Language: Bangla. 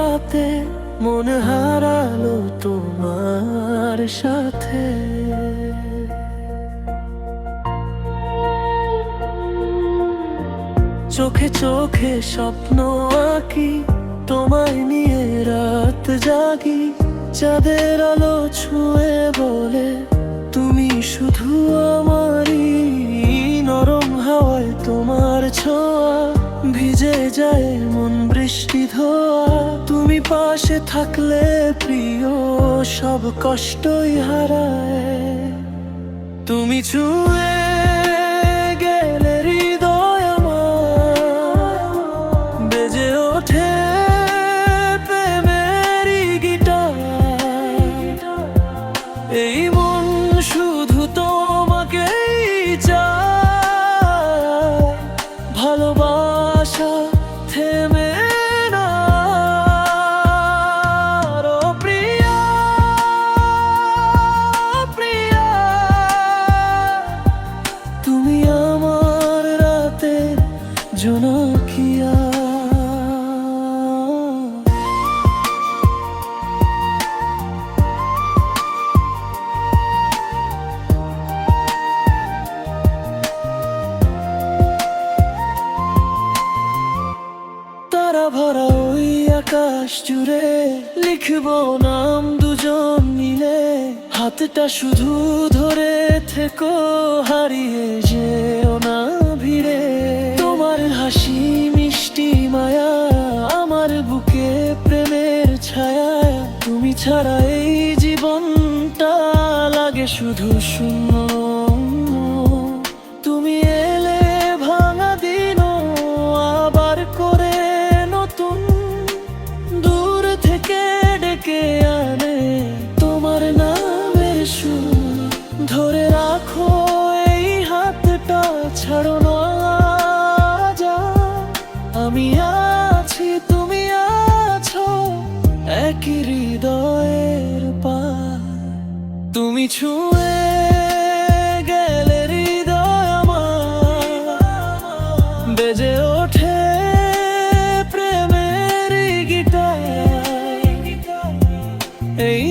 রাতে মন হারালো তোমার সাথে। চোখে চোখে স্বপ্ন আঁকি, তোমায় নিয়ে রাত জাগি। চাঁদের আলো ছুঁয়ে বলে তুমি শুধু আমারই। নরম হাওয়ায় তোমার ছোঁয়া, ভিজে যায় মন বৃষ্টি ধোয়া। তুমি পাশে থাকলে প্রিয় সব কষ্টই হারায়। তুমি ছুঁয়ে গেলে হৃদয় আমার, বেজে ওঠে প্রেমেরই গিটার। এই মন শুধু তোমাকেই চায়, ভালোবাসা থেমে না। ও প্রিয়া, প্রিয়া, তুমি আমার রাতের জোনাকিয়া। তারা ভরা ওই আকাশ জুড়ে লিখবো নাম দুজন মিলে। হাতটা শুধু ধরে থেকো, হারিয়ে যেও না ভিড়ে। তোমার হাসি মিষ্টি মায়া, আমার বুকে প্রেমের ছায়া। তুমি ছাড়া এই জীবনটা লাগে শুধু শূন্য। তুমি এলে ভাঙা দিনও আবার করে নতুন, দূর থেকে ডেকে আনে তোমার নামের সুর। ধরে রাখো এই হাতটা, ছাড়ো না যা। আমি আছি, তুমি আছো, একই হৃদয়ের পার। তুমি ছুঁয়ে গেলে হৃদয় আমার, বেজে ওঠে প্রেমের গিটার। এই